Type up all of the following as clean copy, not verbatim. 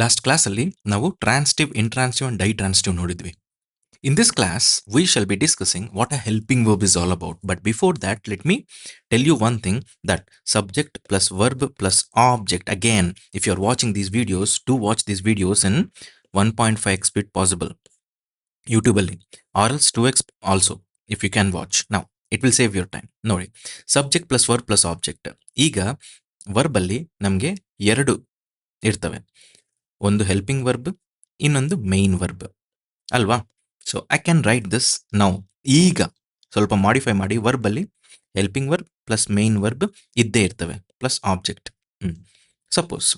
Last ಕ್ಲಾಸಲ್ಲಿ ನಾವು transitive, intransitive and ಡೈಟ್ರಾನ್ಸಿಟಿವ್ ನೋಡಿದ್ವಿ. In this class, we shall be discussing what a helping verb is all about. But before that, let me tell you one thing, that subject plus verb plus object. Again, if you are watching these videos, do watch these videos in 1.5x speed possible. YouTube ಅಲ್ಲಿ, or else 2x also, if you can watch. Now, it will save your time. ನೋಡಿ, subject plus verb plus object. ಈಗ verb ಅಲ್ಲಿ ನಮಗೆ ಎರಡು ಇರ್ತವೆ. ಒಂದು helping verb, ಇನ್ನೊಂದು main verb ಅಲ್ವಾ? So I can write this now. ಈಗ ಸ್ವಲ್ಪ ಮಾಡಿಫೈ ಮಾಡಿ, ವರ್ಬ್ ಅಲ್ಲಿ helping verb plus main verb ಇದ್ದೇ ಇರ್ತವೆ, plus object. Suppose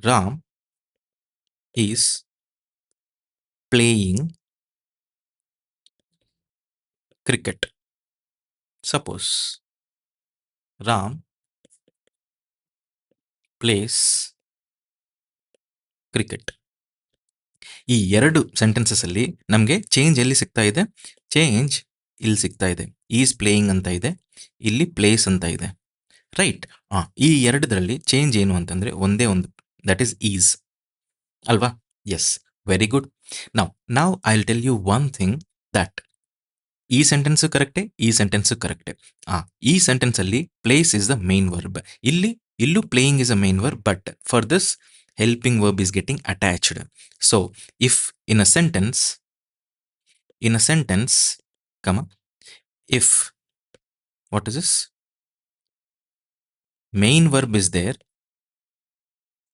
Ram is playing cricket. Suppose Ram place cricket. ಈ ಎರಡು ಸೆಂಟೆನ್ಸಸ್ ಅಲ್ಲಿ ನಮಗೆ ಚೇಂಜ್ ಎಲ್ಲಿ ಸಿಗ್ತಾ ಇದೆ? ಚೇಂಜ್ ಇಲ್ಲಿ ಸಿಗ್ತಾ ಇದೆ. ಈಸ್ ಪ್ಲೇಯಿಂಗ್ ಅಂತ ಇದೆ, ಇಲ್ಲಿ ಪ್ಲೇಸ್ ಅಂತ ಇದೆ, ರೈಟ್? ಈ ಎರಡರಲ್ಲಿ ಚೇಂಜ್ ಏನು ಅಂತಂದ್ರೆ ಒಂದೇ ಒಂದು, ದಟ್ ಈಸ್ ಈಸ್ ಅಲ್ವಾ? Yes, very good. ನಾವು I will tell you one thing, that ಈ ಸೆಂಟೆನ್ಸ್ ಕರೆಕ್ಟೇ, ಈ ಸೆಂಟೆನ್ಸ್ ಕರೆಕ್ಟೇ. ಈ ಸೆಂಟೆನ್ಸ್ ಅಲ್ಲಿ plays is the main verb, ಇಲ್ಲೂ playing is a main verb, but for this helping verb is getting attached. So if in a sentence, if what is this, main verb is there,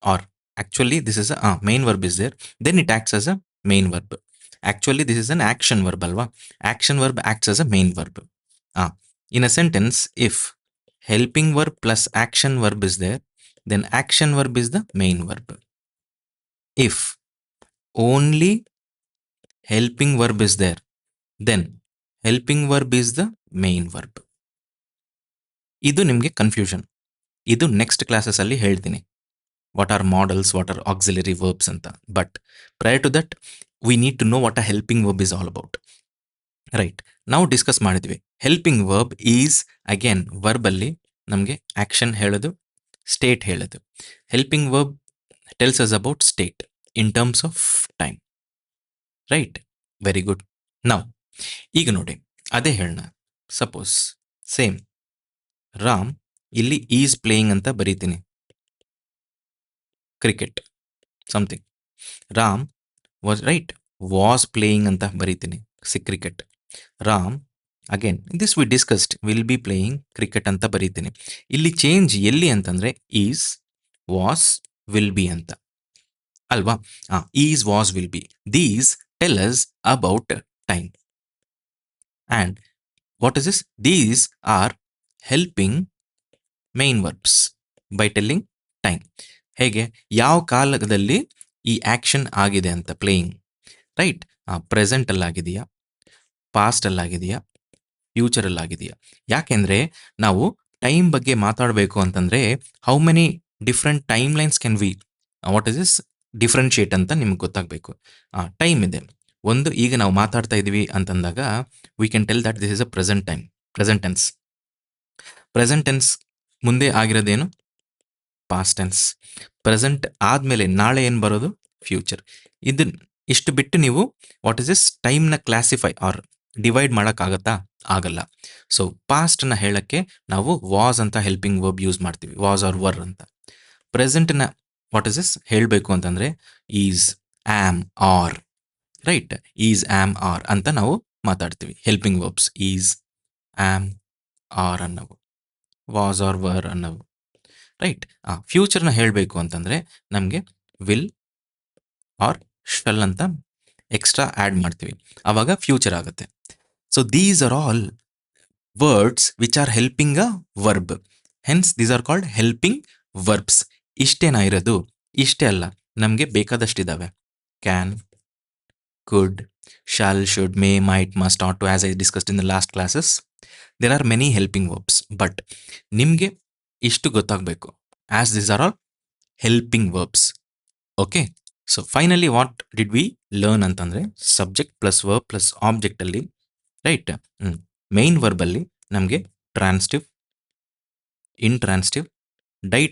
or actually this is a main verb is there, then it acts as a main verb. Actually this is an action verb alva. Action verb acts as a main verb. In a sentence, if helping verb plus action verb is there, then action verb is the main verb. If only helping verb is there, then helping verb is the main verb. ಇದು ನಿಮಗೆ confusion. ಇದು next classes ಅಲ್ಲಿ ಹೇಳ್ತೀನಿ, what are modals, what are auxiliary verbs ಅಂತ. But prior to that we need to know what a helping verb is all about, right? ನಾವು discuss ಮಾಡಿದ್ವಿ, helping verb is again verb ಅಲ್ಲಿ ನಮಗೆ action ಹೇಳೋದು, state ಹೇಳೋದು. Helping verb tells us about state in terms of time, right? Very good. ನಾವು ಈಗ ನೋಡಿ, ಅದೇ ಹೇಳೋಣ. ಸಪೋಸ್ ಸೇಮ್ ರಾಮ್, ಇಲ್ಲಿ ಈಸ್ ಪ್ಲೇಯಿಂಗ್ ಅಂತ ಬರೀತೀನಿ, cricket something. Ram was, right, was playing ಅಂತ ಬರೀತೀನಿ, cricket. Ram again this we discussed, will be playing cricket ಅಂತ ಬರೀತೀನಿ. ಇಲ್ಲಿ ಚೇಂಜ್ ಎಲ್ಲಿ ಅಂತಂದ್ರೆ ಈಸ್, ವಾಸ್, ವಿಲ್ ಬಿ ಅಂತ ಅಲ್ವಾ? Is, was, will be, these tell us about time. And what is this? These are helping main verbs by telling time. ಹೇಗೆ, ಯಾವ ಕಾಲದಲ್ಲಿ ಈ ಆಕ್ಷನ್ ಆಗಿದೆ ಅಂತ, ಪ್ಲೇಯಿಂಗ್, ರೈಟ್? ಪ್ರೆಸೆಂಟ್ ಅಲ್ಲಿ ಆಗಿದೆಯಾ, ಪಾಸ್ಟ್ ಅಲ್ಲಿ ಆಗಿದೆಯಾ, ಫ್ಯೂಚರ್ ಅಲ್ಲಿ ಆಗಿದೆಯಾ? ಯಾಕೆಂದ್ರೆ ನಾವು ಟೈಮ್ ಬಗ್ಗೆ ಮಾತಾಡಬೇಕು ಅಂತಂದ್ರೆ how many different time lines can we, what is this, differentiate ಅಂತ ನಿಮ್ಗೆ ಗೊತ್ತಾಗಬೇಕು. ಟೈಮ್ ಇದೆ ಒಂದು, ಈಗ ನಾವು ಮಾತಾಡ್ತಾ ಇದೀವಿ ಅಂತಂದಾಗ we can tell that this is a present time, present tense. Present tense ಮುಂದೆ ಆಗಿರೋದೇನು? Past tense. ಪ್ರೆಸೆಂಟ್ ಆದ್ಮೇಲೆ ನಾಳೆ ಏನು ಬರೋದು? ಫ್ಯೂಚರ್. ಇದನ್ನ ಇಷ್ಟು ಬಿಟ್ಟು ನೀವು ವಾಟ್ ಇಸ್ ದಿಸ್ ಟೈಮ್ನ ಕ್ಲಾಸಿಫೈ ಆರ್ ಡಿವೈಡ್ ಮಾಡೋಕ್ಕಾಗತ್ತಾ? ಆಗಲ್ಲ. ಸೊ ಪಾಸ್ಟ್ನ ಹೇಳಕ್ಕೆ ನಾವು ವಾಸ್ ಅಂತ ಹೆಲ್ಪಿಂಗ್ ವರ್ಬ್ ಯೂಸ್ ಮಾಡ್ತೀವಿ, ವಾಸ್ ಆರ್ ವರ್ ಅಂತ. ಪ್ರೆಸೆಂಟ್ನ ವಾಟ್ ಇಸ್ ದಿಸ್ ಹೇಳಬೇಕು ಅಂತಂದ್ರೆ is, am, are, right? Is, am, are ಅಂತ ನಾವು ಮಾತಾಡ್ತೀವಿ. Helping verbs is, am, are ಅನ್ನವು, ವಾಸ್ ಆರ್ ವರ್ ಅನ್ನವು, ರೈಟ್? ಫ್ಯೂಚರ್ನ ಹೇಳಬೇಕು ಅಂತಂದ್ರೆ ನಮಗೆ ವಿಲ್ ಆರ್ ಶಲ್ ಅಂತ ಎಕ್ಸ್ಟ್ರಾ ಆ್ಯಡ್ ಮಾಡ್ತೀವಿ, ಅವಾಗ ಫ್ಯೂಚರ್ ಆಗುತ್ತೆ. So these are all words which are helping a verb, hence these are called helping verbs. ಇಷ್ಟೇನಾ ಇರೋದು? ಇಷ್ಟೇ ಅಲ್ಲ, ನಮಗೆ ಬೇಕಾದಷ್ಟಿದ್ದಾವೆ. Can, could, shall, should, may, might, must, ought to, as I discussed in the last classes. There are many helping verbs, but ನಿಮಗೆ ಇಷ್ಟು ಗೊತ್ತಾಗಬೇಕು, as these are all helping verbs. Okay, so finally what did we learn ಅಂತಂದ್ರೆ subject plus verb plus object ಅಲ್ಲಿ, right? Main verb ಅಲ್ಲಿ ನಮಗೆ transitive, intransitive,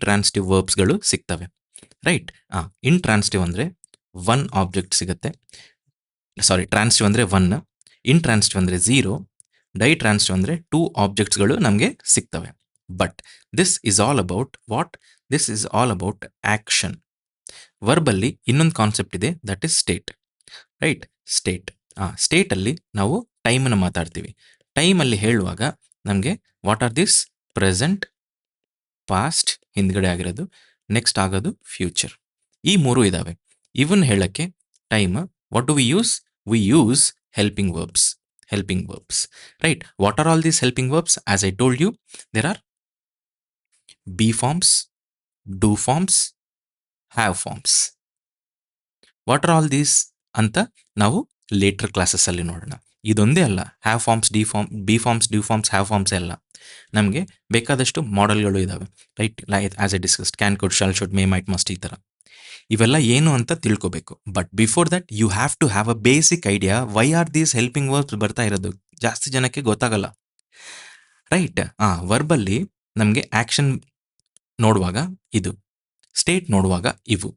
transitive ವರ್ಬ್ಸ್ಗಳು ಸಿಗ್ತವೆ, right. Intransitive ಅಂದರೆ ಒನ್ ಆಬ್ಜೆಕ್ಟ್ ಸಿಗುತ್ತೆ, ಸಾರಿ ಟ್ರಾನ್ಸಿಟಿವ್ ಅಂದರೆ ಒನ್, ಇಂಟ್ರಾನ್ಸಿಟಿವ್ ಅಂದರೆ ಝೀರೋ, ಟ್ರಾನ್ಸಿಟಿವ್ ಅಂದರೆ ಟೂ ಆಬ್ಜೆಕ್ಟ್ಸ್ಗಳು ನಮಗೆ ಸಿಗ್ತವೆ. But this is all about what? This is all about action. ವರ್ಬಲ್ಲಿ ಇನ್ನೊಂದು ಕಾನ್ಸೆಪ್ಟ್ ಇದೆ, ದಟ್ ಇಸ್ ಸ್ಟೇಟ್, ರೈಟ್. ಸ್ಟೇಟಲ್ಲಿ ನಾವು ಟೈಮನ್ನು ಮಾತಾಡ್ತೀವಿ. ಟೈಮಲ್ಲಿ ಹೇಳುವಾಗ ನಮಗೆ what are this? Present, past ಹಿಂದ್ಗಡೆ ಆಗಿರೋದು, ನೆಕ್ಸ್ಟ್ ಆಗೋದು ಫ್ಯೂಚರ್. ಈ ಮೂರು ಇದ್ದಾವೆ. ಇವನ್ ಹೇಳಕ್ಕೆ time what do we use? We use helping verbs, right. What are all these helping verbs? As I told you, there are be forms, do forms, have forms. What are all these ಅಂತ ನಾವು later ಕ್ಲಾಸಸ್ಸಲ್ಲಿ ನೋಡೋಣ. ಇದೊಂದೇ ಅಲ್ಲ, have forms, be forms, do forms, have forms ಎಲ್ಲ ನಮಗೆ ಬೇಕಾದಷ್ಟು ಮಾಡೆಲ್ಗಳು ಇದ್ದಾವೆ, right. As a discussed, can, could, shall, should, may, might, must, ಈ ಥರ ಇವೆಲ್ಲ ಏನು ಅಂತ ತಿಳ್ಕೊಬೇಕು. But before that you have to have a basic idea why are these helping verbs ಬರ್ತಾ ಇರೋದು. ಜಾಸ್ತಿ ಜನಕ್ಕೆ ಗೊತ್ತಾಗಲ್ಲ, ರೈಟ್. ವರ್ಬಲ್ಲಿ ನಮಗೆ ಆ್ಯಕ್ಷನ್ ನೋಡುವಾಗ ಇದು, ಸ್ಟೇಟ್ ನೋಡುವಾಗ ಇವು,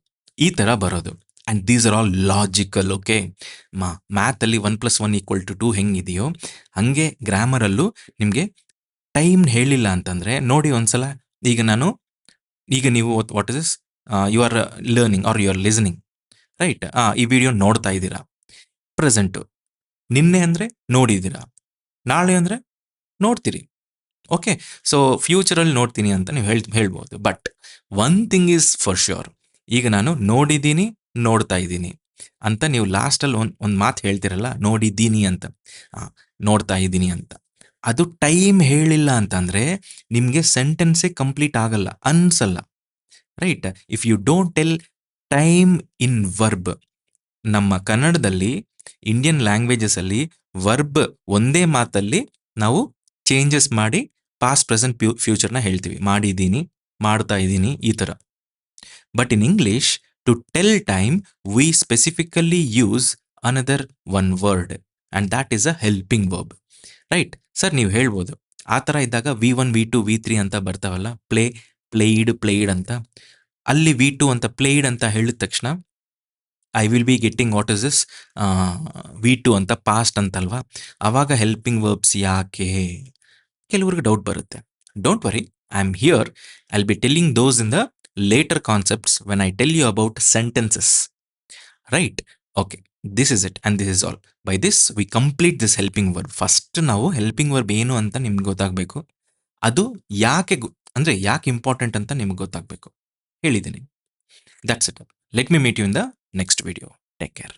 ಈ ಥರ ಬರೋದು. And these are all logical, okay. ಮ್ಯಾಥಲ್ಲಿ 1+1=2 ಹೆಂಗಿದೆಯೋ ಹಂಗೆ ಗ್ರಾಮರಲ್ಲೂ ನಿಮಗೆ ಟೈಮ್ ಹೇಳಿಲ್ಲ ಅಂತಂದರೆ ನೋಡಿ ಒಂದ್ಸಲ. ಈಗ ನೀವು what is this? You are learning are you are listening, right. ಈ ವಿಡಿಯೋ ನೋಡ್ತಾ ಇದ್ದೀರಾ, ಪ್ರೆಸೆಂಟು. ನಿನ್ನೆ ಅಂದರೆ ನೋಡಿದ್ದೀರಾ, ನಾಳೆ ಅಂದರೆ ನೋಡ್ತೀರಿ, ಓಕೆ. ಸೊ ಫ್ಯೂಚರಲ್ಲಿ ನೋಡ್ತೀನಿ ಅಂತ ನೀವು ಹೇಳ್ಬೋದು. But one thing is for sure, ಈಗ ನಾನು ನೋಡಿದ್ದೀನಿ, ನೋಡ್ತಾ ಇದ್ದೀನಿ ಅಂತ ನೀವು ಲಾಸ್ಟಲ್ಲಿ ಒಂದು ಮಾತು ಹೇಳ್ತಿರಲ್ಲ, ನೋಡಿದ್ದೀನಿ ಅಂತ, ನೋಡ್ತಾ ಇದ್ದೀನಿ ಅಂತ, ಅದು ಟೈಮ್ ಹೇಳಿಲ್ಲ ಅಂತಂದರೆ ನಿಮಗೆ ಸೆಂಟೆನ್ಸೇ ಕಂಪ್ಲೀಟ್ ಆಗಲ್ಲ, ಅನ್ಸಲ್ಲ, right. If you don't tell time in verb, ನಮ್ಮ ಕನ್ನಡದಲ್ಲಿ, ಇಂಡಿಯನ್ ಲ್ಯಾಂಗ್ವೇಜಸಲ್ಲಿ ವರ್ಬ್ ಒಂದೇ ಮಾತಲ್ಲಿ ನಾವು ಚೇಂಜಸ್ ಮಾಡಿ ಪಾಸ್ಟ್, ಪ್ರೆಸೆಂಟ್, ಫ್ಯೂಚರ್ನ ಹೇಳ್ತೀವಿ. ಮಾಡಿದ್ದೀನಿ, ಮಾಡ್ತಾ ಇದ್ದೀನಿ, ಈ ಥರ. But in English, to tell time we specifically use another one word, and that is a helping verb, right. Sir ನೀವು ಹೇಳ್ಬೋದು, ಆ ಥರ ಇದ್ದಾಗ V1, V2, V3 ಅಂತ ಬರ್ತಾವಲ್ಲ, ಪ್ಲೇಯ್ಡ್ ಅಂತ. ಅಲ್ಲಿ V2 ಅಂತ, ಪ್ಲೇಯ್ಡ್ ಅಂತ ಹೇಳಿದ ತಕ್ಷಣ I will B getting what is this V2 ಅಂತ ಪಾಸ್ಟ್ ಅಂತಲ್ವಾ. ಆವಾಗ ಹೆಲ್ಪಿಂಗ್ ವರ್ಬ್ಸ್ ಯಾಕೆ? ಕೆಲವ್ರಿಗೆ ಡೌಟ್ ಬರುತ್ತೆ. Don't worry, I am here. I will be telling those in the later concepts when I tell you about sentences, right. Okay, this is it and this is all. By this we complete this helping verb. First ನಾವು helping verb ಏನು ಅಂತ ನಿಮ್ಗೆ ಗೊತ್ತಾಗಬೇಕು, ಅದು ಯಾಕೆ ಅಂದರೆ ಯಾಕೆ important ಅಂತ ನಿಮ್ಗೆ ಗೊತ್ತಾಗಬೇಕು. ಹೇಳಿದ್ದೀನಿ. That's it. Let me meet you in the next video. Take care.